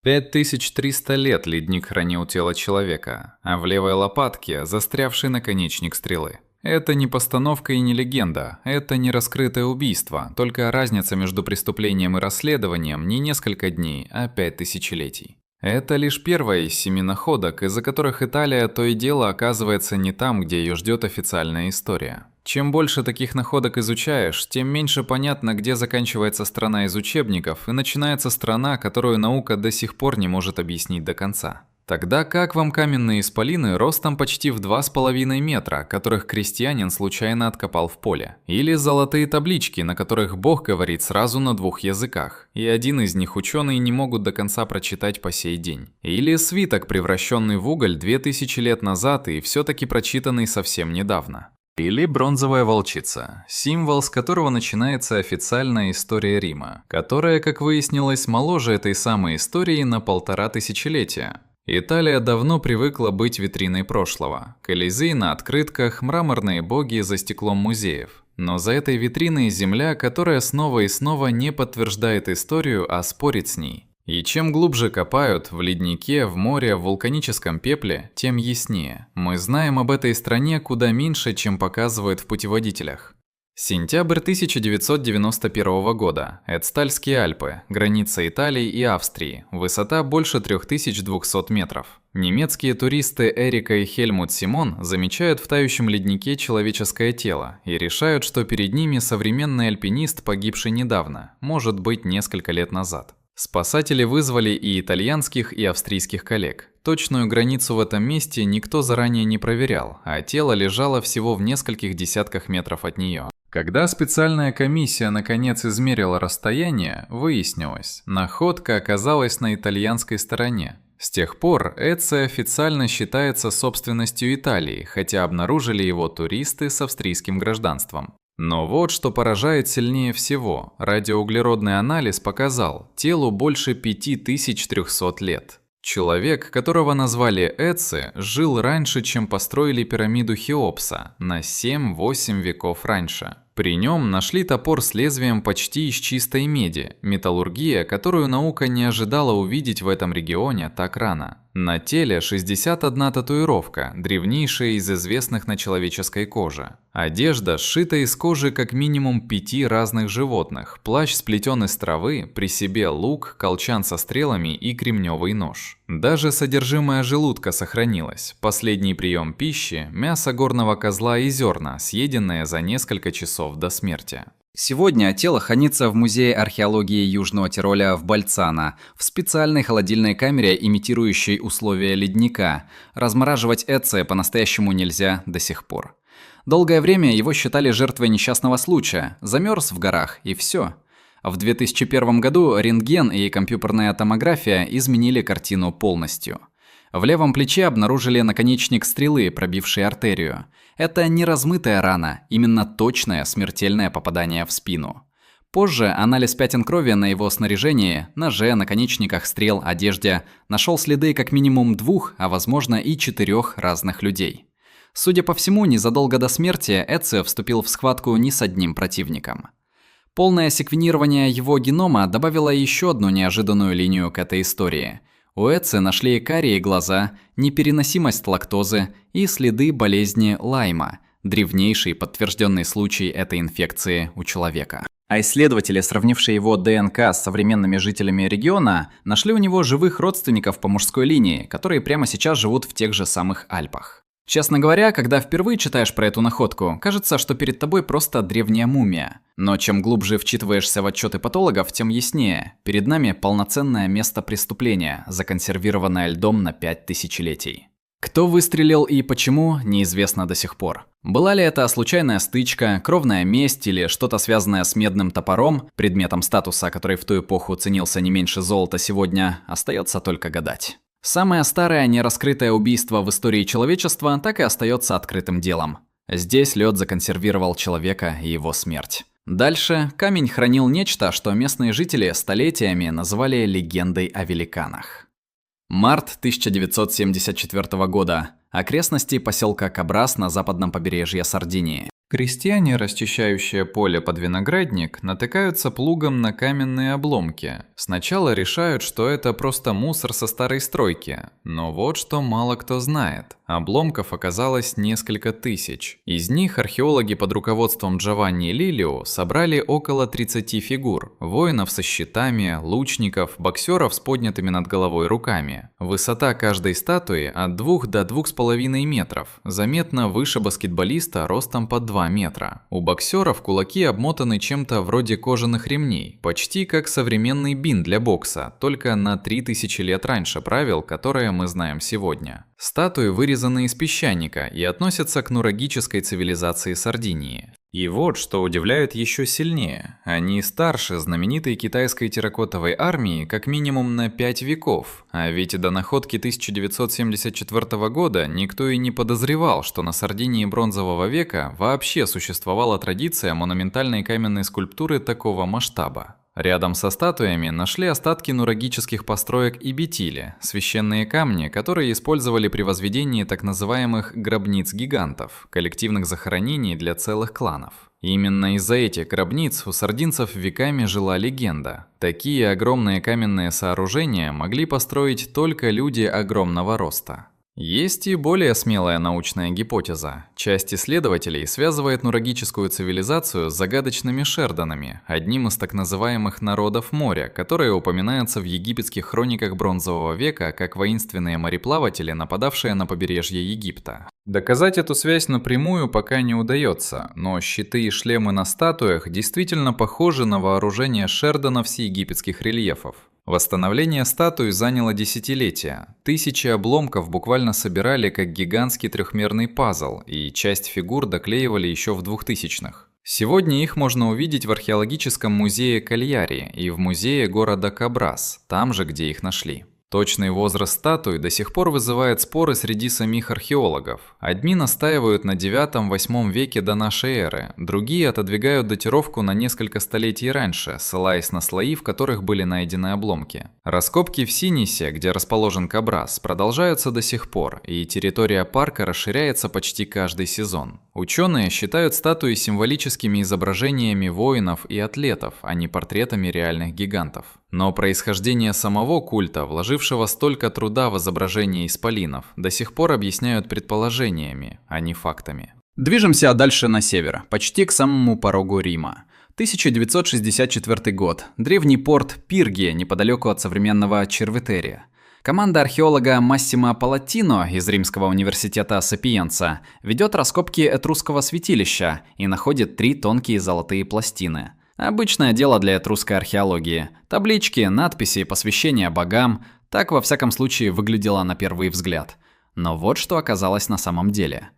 5300 лет ледник хранил тело человека, а в левой лопатке застрявший наконечник стрелы. Это не постановка и не легенда, это не раскрытое убийство, только разница между преступлением и расследованием не несколько дней, а 5 тысячелетий. Это лишь первая из 7 находок, из-за которых Италия то и дело оказывается не там, где ее ждет официальная история. Чем больше таких находок изучаешь, тем меньше понятно, где заканчивается страна из учебников и начинается страна, которую наука до сих пор не может объяснить до конца. Тогда как вам каменные исполины ростом почти в 2,5 метра, которых крестьянин случайно откопал в поле? Или золотые таблички, на которых Бог говорит сразу на 2 языках, и один из них ученые не могут до конца прочитать по сей день? Или свиток, превращенный в уголь 2000 лет назад и все-таки прочитанный совсем недавно? Или бронзовая волчица, символ, с которого начинается официальная история Рима, которая, как выяснилось, моложе этой самой истории на 1,5 тысячелетия. Италия давно привыкла быть витриной прошлого. Колизей на открытках, мраморные боги за стеклом музеев. Но за этой витриной земля, которая снова и снова не подтверждает историю, а спорит с ней. И чем глубже копают, в леднике, в море, в вулканическом пепле, тем яснее. Мы знаем об этой стране куда меньше, чем показывают в путеводителях. Сентябрь 1991 года. Эцтальские Альпы. Граница Италии и Австрии. Высота больше 3200 метров. Немецкие туристы Эрика и Хельмут Симон замечают в тающем леднике человеческое тело и решают, что перед ними современный альпинист, погибший недавно, может быть, несколько лет назад. Спасатели вызвали и итальянских, и австрийских коллег. Точную границу в этом месте никто заранее не проверял, а тело лежало всего в нескольких десятках метров от нее. Когда специальная комиссия наконец измерила расстояние, выяснилось, находка оказалась на итальянской стороне. С тех пор Эцци официально считается собственностью Италии, хотя обнаружили его туристы с австрийским гражданством. Но вот что поражает сильнее всего. Радиоуглеродный анализ показал, телу больше 5300 лет. Человек, которого назвали Эцци, жил раньше, чем построили пирамиду Хеопса, на 7-8 веков раньше. При нем нашли топор с лезвием почти из чистой меди, металлургия, которую наука не ожидала увидеть в этом регионе так рано. На теле 61 татуировка, древнейшая из известных на человеческой коже. Одежда сшита из кожи как минимум 5 разных животных, плащ сплетен из травы, при себе лук, колчан со стрелами и кремневый нож. Даже содержимое желудка сохранилось. Последний прием пищи – мясо горного козла и зерна, съеденное за несколько часов до смерти. Сегодня тело хранится в Музее археологии Южного Тироля в Больцано, в специальной холодильной камере, имитирующей условия ледника. Размораживать Эцци по-настоящему нельзя до сих пор. Долгое время его считали жертвой несчастного случая, замерз в горах и все. В 2001 году рентген и компьютерная томография изменили картину полностью. В левом плече обнаружили наконечник стрелы, пробивший артерию. Это не размытая рана, именно точное смертельное попадание в спину. Позже анализ пятен крови на его снаряжении, ноже, наконечниках стрел, одежде нашел следы как минимум 2, а возможно и 4 разных людей. Судя по всему, незадолго до смерти Эцци вступил в схватку не с одним противником. Полное секвенирование его генома добавило еще одну неожиданную линию к этой истории. У Эцци нашли карие глаза, непереносимость лактозы и следы болезни Лайма, древнейший подтвержденный случай этой инфекции у человека. А исследователи, сравнившие его ДНК с современными жителями региона, нашли у него живых родственников по мужской линии, которые прямо сейчас живут в тех же самых Альпах. Честно говоря, когда впервые читаешь про эту находку, кажется, что перед тобой просто древняя мумия. Но чем глубже вчитываешься в отчеты патологов, тем яснее. Перед нами полноценное место преступления, законсервированное льдом на 5 тысячелетий. Кто выстрелил и почему, неизвестно до сих пор. Была ли это случайная стычка, кровная месть или что-то связанное с медным топором, предметом статуса, который в ту эпоху ценился не меньше золота сегодня, остается только гадать. Самое старое нераскрытое убийство в истории человечества так и остается открытым делом. Здесь лед законсервировал человека и его смерть. Дальше камень хранил нечто, что местные жители столетиями называли легендой о великанах. Март 1974 года. Окрестности поселка Кабрас на западном побережье Сардинии. Крестьяне, расчищающие поле под виноградник, натыкаются плугом на каменные обломки. Сначала решают, что это просто мусор со старой стройки. Но вот что мало кто знает. Обломков оказалось несколько тысяч. Из них археологи под руководством Джованни Лилио собрали около 30 фигур. Воинов со щитами, лучников, боксеров с поднятыми над головой руками. Высота каждой статуи от 2 до 2,5 метров. Заметно выше баскетболиста ростом под 2 метра. У боксеров кулаки обмотаны чем-то вроде кожаных ремней, почти как современный бинт для бокса, только на 3000 лет раньше правил, которые мы знаем сегодня. Статуи вырезаны из песчаника и относятся к нурагической цивилизации Сардинии. И вот что удивляет еще сильнее. Они старше знаменитой китайской терракотовой армии как минимум на 5 веков. А ведь до находки 1974 года никто и не подозревал, что на Сардинии бронзового века вообще существовала традиция монументальной каменной скульптуры такого масштаба. Рядом со статуями нашли остатки нурагических построек и бетили, священные камни, которые использовали при возведении так называемых гробниц гигантов, коллективных захоронений для целых кланов. Именно из-за этих гробниц у сардинцев веками жила легенда. Такие огромные каменные сооружения могли построить только люди огромного роста. Есть и более смелая научная гипотеза. Часть исследователей связывает нурагическую цивилизацию с загадочными шерданами, одним из так называемых народов моря, которые упоминаются в египетских хрониках бронзового века как воинственные мореплаватели, нападавшие на побережье Египта. Доказать эту связь напрямую пока не удается, но щиты и шлемы на статуях действительно похожи на вооружение шерданов с египетских рельефов. Восстановление статуи заняло десятилетия. Тысячи обломков буквально собирали как гигантский трехмерный пазл, и часть фигур доклеивали еще в 2000-х. Сегодня их можно увидеть в археологическом музее Кальяри и в музее города Кабрас, там же, где их нашли. Точный возраст статуи до сих пор вызывает споры среди самих археологов. Одни настаивают на 9-8 веке до нашей эры, другие отодвигают датировку на несколько столетий раньше, ссылаясь на слои, в которых были найдены обломки. Раскопки в Синисе, где расположен Кабрас, продолжаются до сих пор, и территория парка расширяется почти каждый сезон. Ученые считают статуи символическими изображениями воинов и атлетов, а не портретами реальных гигантов. Но происхождение самого культа, вложившего столько труда в изображение исполинов, до сих пор объясняют предположениями, а не фактами. Движемся дальше на север, почти к самому порогу Рима. 1964 год. Древний порт Пиргия, неподалеку от современного Черветерия. Команда археолога Массимо Палатино из Римского университета Сапиенца ведет раскопки этрусского святилища и находит 3 тонкие золотые пластины. Обычное дело для этрусской археологии. Таблички, надписи, посвящения богам. Так, во всяком случае, выглядело на первый взгляд. Но вот что оказалось на самом деле.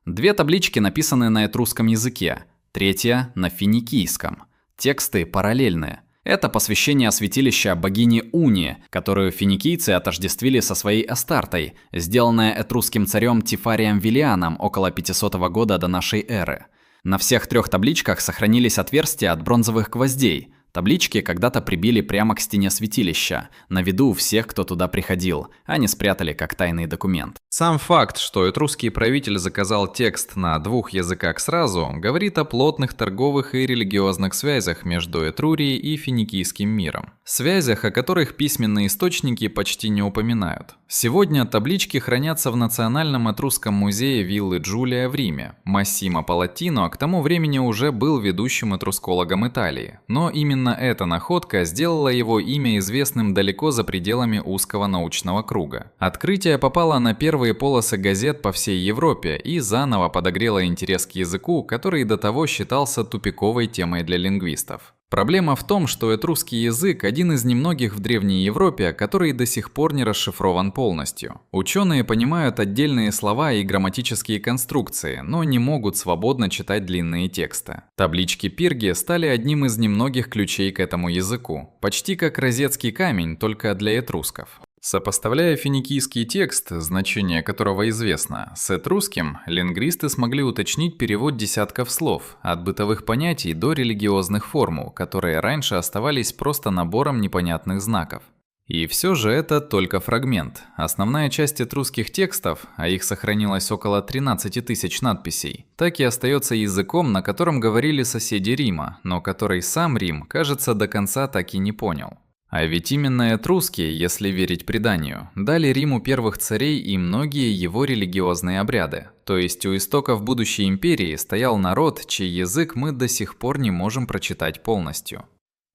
2 таблички написаны на этрусском языке, 3 на финикийском. Тексты параллельные. Это посвящение святилища богини Уни, которую финикийцы отождествили со своей Астартой, сделанное этрусским царем Тифарием Вилианом около 500 года до нашей эры. На всех 3 табличках сохранились отверстия от бронзовых гвоздей. Таблички когда-то прибили прямо к стене святилища, на виду у всех, кто туда приходил, а не спрятали как тайный документ. Сам факт, что этрусский правитель заказал текст на 2 языках сразу, говорит о плотных торговых и религиозных связях между Этрурией и финикийским миром. Связях, о которых письменные источники почти не упоминают. Сегодня таблички хранятся в Национальном этрусском музее виллы Джулия в Риме. Массимо Палатино к тому времени уже был ведущим этрускологом Италии, но именно эта находка сделала его имя известным далеко за пределами узкого научного круга. Открытие попало на первые полосы газет по всей Европе и заново подогрело интерес к языку, который до того считался тупиковой темой для лингвистов. Проблема в том, что этрусский язык один из немногих в Древней Европе, который до сих пор не расшифрован полностью. Ученые понимают отдельные слова и грамматические конструкции, но не могут свободно читать длинные тексты. Таблички Пирги стали одним из немногих ключей к этому языку, почти как розетский камень, только для этрусков. Сопоставляя финикийский текст, значение которого известно, с этрусским, лингвисты смогли уточнить перевод десятков слов, от бытовых понятий до религиозных формул, которые раньше оставались просто набором непонятных знаков. И все же это только фрагмент. Основная часть этрусских текстов, а их сохранилось около 13 тысяч надписей, так и остается языком, на котором говорили соседи Рима, но который сам Рим, кажется, до конца так и не понял. А ведь именно этруски, если верить преданию, дали Риму первых царей и многие его религиозные обряды. То есть у истоков будущей империи стоял народ, чей язык мы до сих пор не можем прочитать полностью.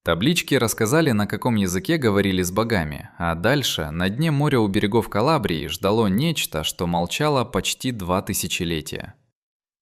Таблички рассказали, на каком языке говорили с богами, а дальше на дне моря у берегов Калабрии ждало нечто, что молчало почти 2 тысячелетия.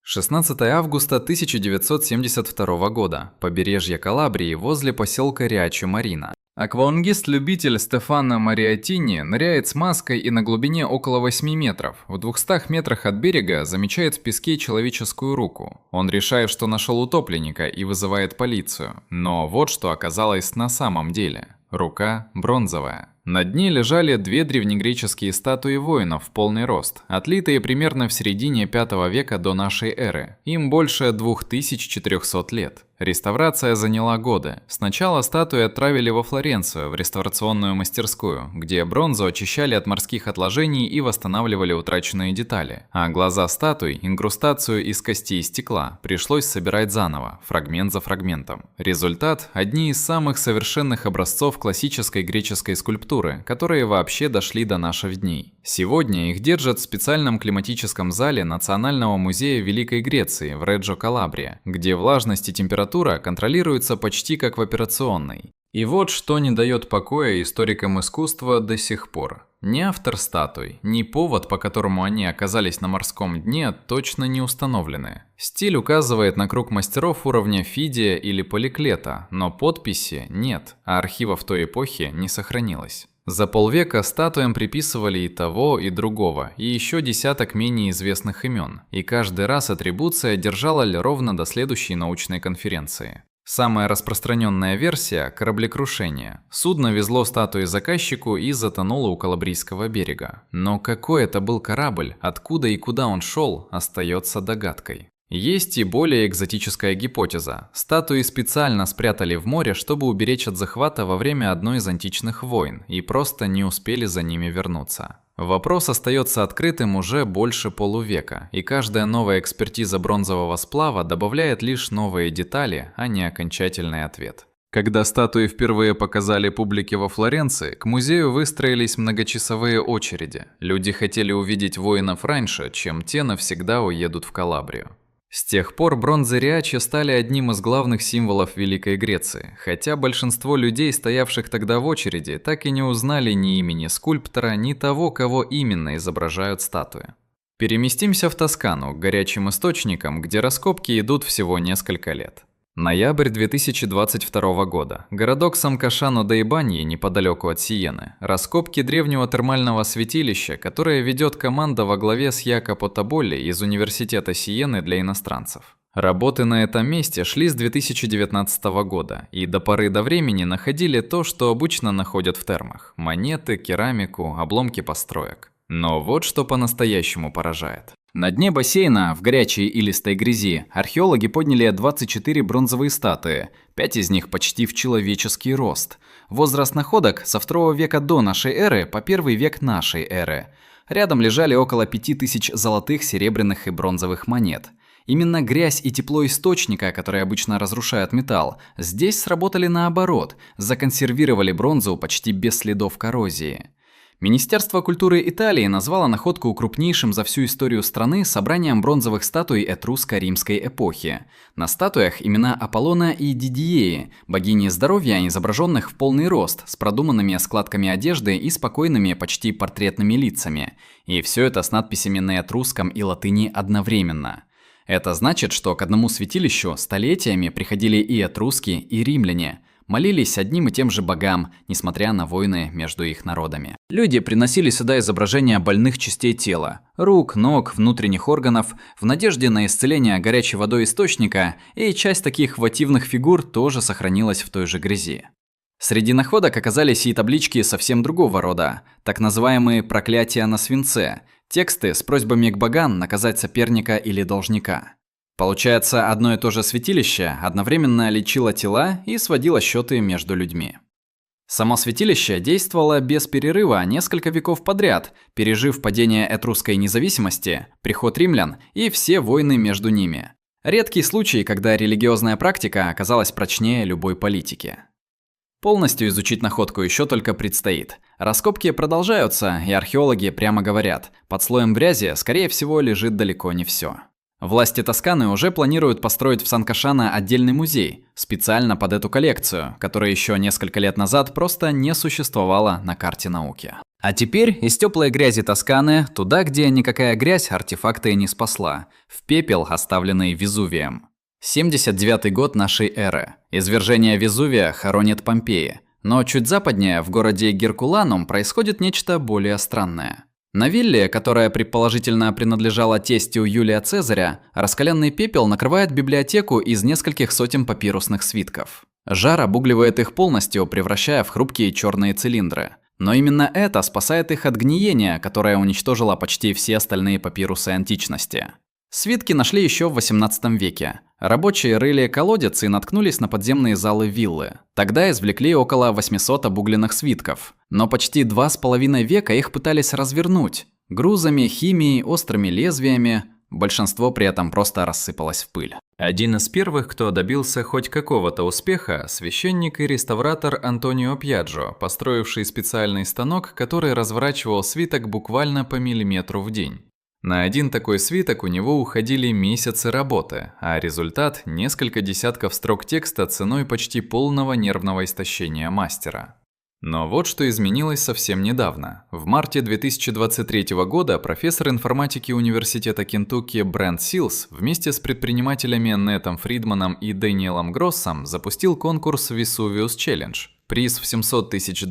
16 августа 1972 года. Побережье Калабрии возле поселка Риачо-Марина. Аквалангист-любитель Стефано Мариатини ныряет с маской и на глубине около 8 метров. В 200 метрах от берега замечает в песке человеческую руку. Он решает, что нашел утопленника и вызывает полицию. Но вот что оказалось на самом деле. Рука бронзовая. На дне лежали 2 древнегреческие статуи воинов в полный рост, отлитые примерно в середине V века до нашей эры. Им больше 2400 лет. Реставрация заняла годы. Сначала статуи отправили во Флоренцию, в реставрационную мастерскую, где бронзу очищали от морских отложений и восстанавливали утраченные детали. А глаза статуй, инкрустацию из кости и стекла, пришлось собирать заново, фрагмент за фрагментом. Результат – одни из самых совершенных образцов классической греческой скульптуры, которые вообще дошли до наших дней. Сегодня их держат в специальном климатическом зале Национального музея Великой Греции в Реджо-Калабрия, где влажность и температура контролируются почти как в операционной. И вот что не дает покоя историкам искусства до сих пор. Ни автор статуй, ни повод, по которому они оказались на морском дне, точно не установлены. Стиль указывает на круг мастеров уровня Фидия или Поликлета, но подписи нет, а архивов той эпохи не сохранилось. За полвека статуям приписывали и того, и другого, и еще десяток менее известных имен, и каждый раз атрибуция держала ровно до следующей научной конференции. Самая распространенная версия – кораблекрушение. Судно везло статуи заказчику и затонуло у Калабрийского берега. Но какой это был корабль, откуда и куда он шел, остается догадкой. Есть и более экзотическая гипотеза. Статуи специально спрятали в море, чтобы уберечь от захвата во время одной из античных войн, и просто не успели за ними вернуться. Вопрос остается открытым уже больше полувека, и каждая новая экспертиза бронзового сплава добавляет лишь новые детали, а не окончательный ответ. Когда статуи впервые показали публике во Флоренции, к музею выстроились многочасовые очереди. Люди хотели увидеть воинов раньше, чем те навсегда уедут в Калабрию. С тех пор бронзы Риачо стали одним из главных символов Великой Греции, хотя большинство людей, стоявших тогда в очереди, так и не узнали ни имени скульптора, ни того, кого именно изображают статуи. Переместимся в Тоскану, к горячим источникам, где раскопки идут всего несколько лет. Ноябрь 2022 года. Городок Самкашано-дей-Баньи, неподалеку от Сиены. Раскопки древнего термального святилища, которое ведет команда во главе с Якопо Тоболли из Университета Сиены для иностранцев. Работы на этом месте шли с 2019 года, и до поры до времени находили то, что обычно находят в термах – монеты, керамику, обломки построек. Но вот что по-настоящему поражает. На дне бассейна, в горячей и листой грязи, археологи подняли 24 бронзовые статуи, 5 из них почти в человеческий рост. Возраст находок со 2 века до нашей эры по 1 век нашей эры. Рядом лежали около 5000 золотых, серебряных и бронзовых монет. Именно грязь и тепло источника, которые обычно разрушают металл, здесь сработали наоборот, законсервировали бронзу почти без следов коррозии. Министерство культуры Италии назвало находку крупнейшим за всю историю страны собранием бронзовых статуй этрусско-римской эпохи. На статуях имена Аполлона и Дидиеи, богини здоровья, изображенных в полный рост, с продуманными складками одежды и спокойными, почти портретными лицами. И все это с надписями на этрусском и латыни одновременно. Это значит, что к одному святилищу столетиями приходили и этруски, и римляне. Молились одним и тем же богам, несмотря на войны между их народами. Люди приносили сюда изображения больных частей тела – рук, ног, внутренних органов, в надежде на исцеление горячей водой источника, и часть таких вотивных фигур тоже сохранилась в той же грязи. Среди находок оказались и таблички совсем другого рода, так называемые «проклятия на свинце», тексты с просьбами к богам наказать соперника или должника. Получается, одно и то же святилище одновременно лечило тела и сводило счеты между людьми. Само святилище действовало без перерыва несколько веков подряд, пережив падение этрусской независимости, приход римлян и все войны между ними. Редкий случай, когда религиозная практика оказалась прочнее любой политики. Полностью изучить находку еще только предстоит. Раскопки продолжаются, и археологи прямо говорят, под слоем грязи, скорее всего, лежит далеко не все. Власти Тосканы уже планируют построить в Сан-Кашано отдельный музей, специально под эту коллекцию, которая еще несколько лет назад просто не существовала на карте науки. А теперь из теплой грязи Тосканы туда, где никакая грязь артефакты не спасла, в пепел, оставленный Везувием. 79-й год нашей эры. Извержение Везувия хоронит Помпеи. Но чуть западнее, в городе Геркуланум, происходит нечто более странное. На вилле, которая предположительно принадлежала тестю Юлия Цезаря, раскаленный пепел накрывает библиотеку из нескольких сотен папирусных свитков. Жар обугливает их полностью, превращая в хрупкие черные цилиндры. Но именно это спасает их от гниения, которое уничтожило почти все остальные папирусы античности. Свитки нашли еще в 18 веке. Рабочие рыли колодец и наткнулись на подземные залы виллы. Тогда извлекли около 800 обугленных свитков. Но почти 2,5 века их пытались развернуть. Грузами, химией, острыми лезвиями. Большинство при этом просто рассыпалось в пыль. Один из первых, кто добился хоть какого-то успеха, священник и реставратор Антонио Пьяджо, построивший специальный станок, который разворачивал свиток буквально по миллиметру в день. На один такой свиток у него уходили месяцы работы, а результат – несколько десятков строк текста ценой почти полного нервного истощения мастера. Но вот что изменилось совсем недавно. В марте 2023 года профессор информатики Университета Кентукки Брент Силс вместе с предпринимателями Нетом Фридманом и Дэниелом Гроссом запустил конкурс Vesuvius Challenge. Приз в $700 тысяч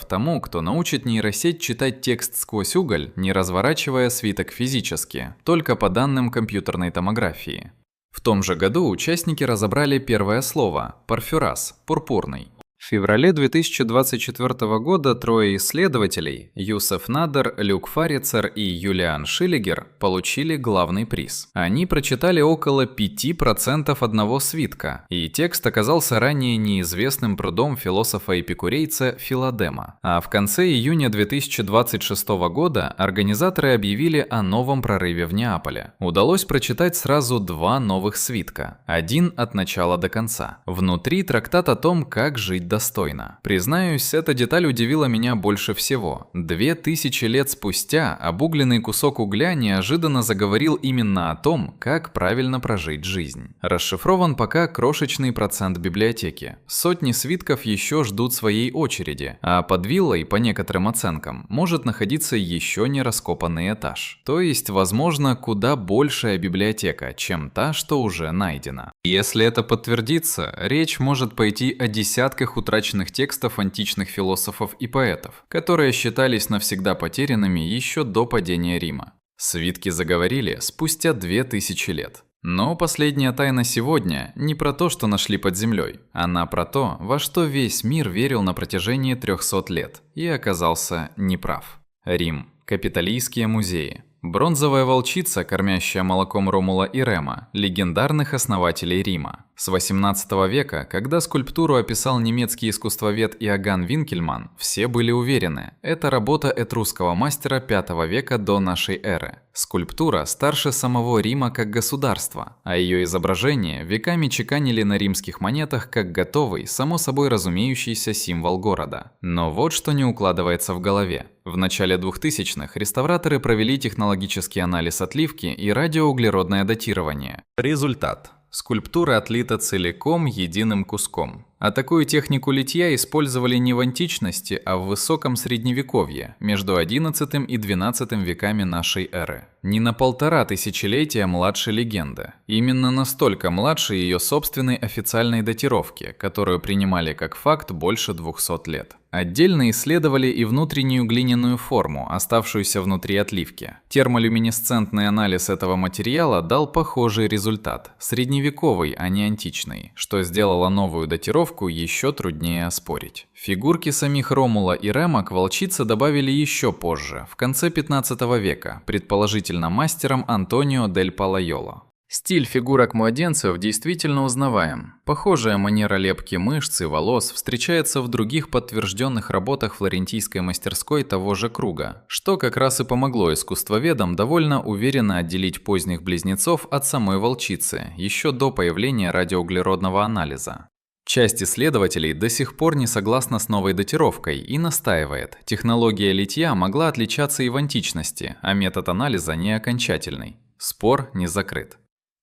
тому, кто научит нейросеть читать текст сквозь уголь, не разворачивая свиток физически, только по данным компьютерной томографии. В том же году участники разобрали первое слово – порфюраз, пурпурный. В феврале 2024 года трое исследователей – Юсеф Надер, Люк Фарицер и Юлиан Шиллигер – получили главный приз. Они прочитали около 5% одного свитка, и текст оказался ранее неизвестным трудом философа-эпикурейца Филадема. А в конце июня 2026 года организаторы объявили о новом прорыве в Неаполе. Удалось прочитать сразу 2 новых свитка, один от начала до конца. Внутри трактат о том, как жить достойно. Признаюсь, эта деталь удивила меня больше всего. 2000 лет спустя обугленный кусок угля неожиданно заговорил именно о том, как правильно прожить жизнь. Расшифрован пока крошечный процент библиотеки. Сотни свитков еще ждут своей очереди, а под виллой, по некоторым оценкам, может находиться еще не раскопанный этаж. То есть, возможно, куда большая библиотека, чем та, что уже найдена. Если это подтвердится, речь может пойти о десятках утраченных текстов античных философов и поэтов, которые считались навсегда потерянными еще до падения Рима. Свитки заговорили спустя 2000 лет. Но последняя тайна сегодня не про то, что нашли под землей. Она про то, во что весь мир верил на протяжении 300 лет и оказался неправ. Рим. Капитолийские музеи. Бронзовая волчица, кормящая молоком Ромула и Рема, легендарных основателей Рима. С 18 века, когда скульптуру описал немецкий искусствовед Иоганн Винкельман, все были уверены, это работа этрусского мастера V века до нашей эры. Скульптура старше самого Рима как государства, а ее изображение веками чеканили на римских монетах как готовый, само собой разумеющийся символ города. Но вот что не укладывается в голове. В начале 2000-х реставраторы провели технологический анализ отливки и радиоуглеродное датирование. Результат. Скульптура отлита целиком единым куском. А такую технику литья использовали не в античности, а в высоком средневековье, между XI и XII веками нашей эры. Не на 1,5 тысячелетия младше легенды. Именно настолько младше ее собственной официальной датировки, которую принимали как факт больше 200 лет. Отдельно исследовали и внутреннюю глиняную форму, оставшуюся внутри отливки. Термолюминесцентный анализ этого материала дал похожий результат – средневековый, а не античный, что сделало новую датировку еще труднее оспорить. Фигурки самих Ромула и Рема к волчице добавили еще позже, в конце 15 века, предположительно мастером Антонио дель Палайоло. Стиль фигурок младенцев действительно узнаваем. Похожая манера лепки мышц и волос встречается в других подтвержденных работах флорентийской мастерской того же круга, что как раз и помогло искусствоведам довольно уверенно отделить поздних близнецов от самой волчицы, еще до появления радиоуглеродного анализа. Часть исследователей до сих пор не согласна с новой датировкой и настаивает, технология литья могла отличаться и в античности, а метод анализа не окончательный. Спор не закрыт.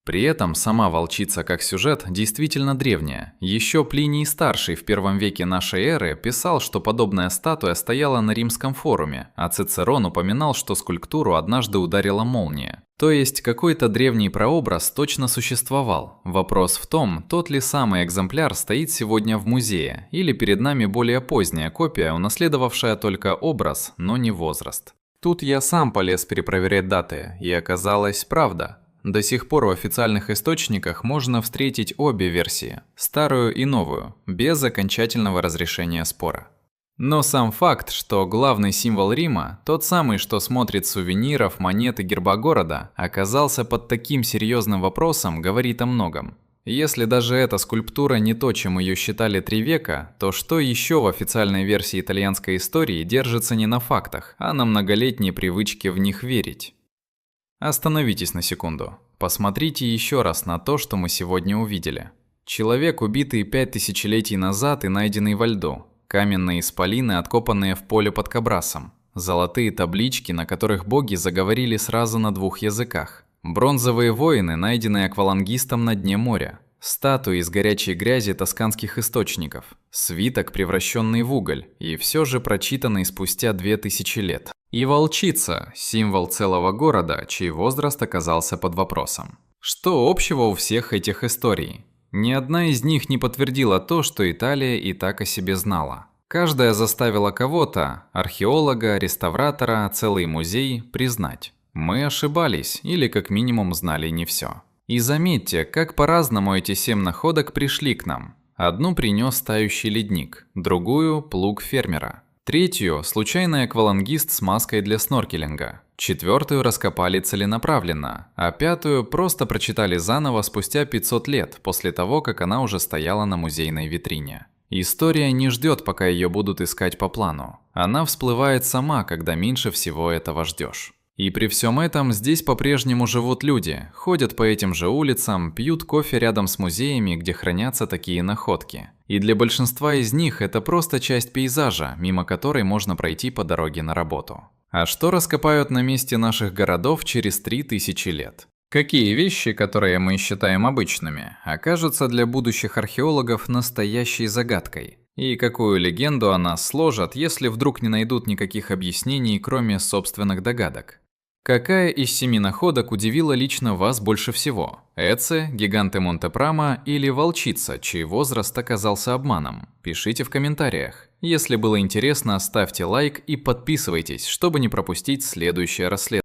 При этом сама волчица как сюжет действительно древняя. Еще Плиний Старший в первом веке нашей эры писал, что подобная статуя стояла на римском форуме, а Цицерон упоминал, что скульптуру однажды ударила молния. То есть какой-то древний прообраз точно существовал. Вопрос в том, тот ли самый экземпляр стоит сегодня в музее, или перед нами более поздняя копия, унаследовавшая только образ, но не возраст. Тут я сам полез перепроверять даты, и оказалось, правда. До сих пор в официальных источниках можно встретить обе версии, старую и новую, без окончательного разрешения спора. Но сам факт, что главный символ Рима, тот самый, что смотрит сувениров, монет и герба города, оказался под таким серьезным вопросом, говорит о многом. Если даже эта скульптура не то, чем ее считали 3 века, то что еще в официальной версии итальянской истории держится не на фактах, а на многолетней привычке в них верить? Остановитесь на секунду. Посмотрите еще раз на то, что мы сегодня увидели. Человек, убитый 5000 тысячелетий назад и найденный во льду. Каменные исполины, откопанные в поле под Кабрасом. Золотые таблички, на которых боги заговорили сразу на 2 языках. Бронзовые воины, найденные аквалангистом на дне моря. Статуи из горячей грязи тосканских источников. Свиток, превращенный в уголь, и все же прочитанный спустя 2000 лет. И волчица – символ целого города, чей возраст оказался под вопросом. Что общего у всех этих историй? Ни одна из них не подтвердила то, что Италия и так о себе знала. Каждая заставила кого-то – археолога, реставратора, целый музей – признать. Мы ошибались или как минимум знали не все. И заметьте, как по-разному эти 7 находок пришли к нам. Одну принес тающий ледник, другую – плуг фермера. Третью – случайный аквалангист с маской для сноркелинга. Четвертую раскопали целенаправленно, а пятую просто прочитали заново спустя 500 лет после того, как она уже стояла на музейной витрине. История не ждет, пока ее будут искать по плану. Она всплывает сама, когда меньше всего этого ждешь. И при всем этом здесь по-прежнему живут люди, ходят по этим же улицам, пьют кофе рядом с музеями, где хранятся такие находки. И для большинства из них это просто часть пейзажа, мимо которой можно пройти по дороге на работу. А что раскопают на месте наших городов через 3000 лет? Какие вещи, которые мы считаем обычными, окажутся для будущих археологов настоящей загадкой? И какую легенду о нас сложат, если вдруг не найдут никаких объяснений, кроме собственных догадок? Какая из 7 находок удивила лично вас больше всего? Эце, гиганты Монте-Прама или волчица, чей возраст оказался обманом? Пишите в комментариях. Если было интересно, ставьте лайк и подписывайтесь, чтобы не пропустить следующее расследование.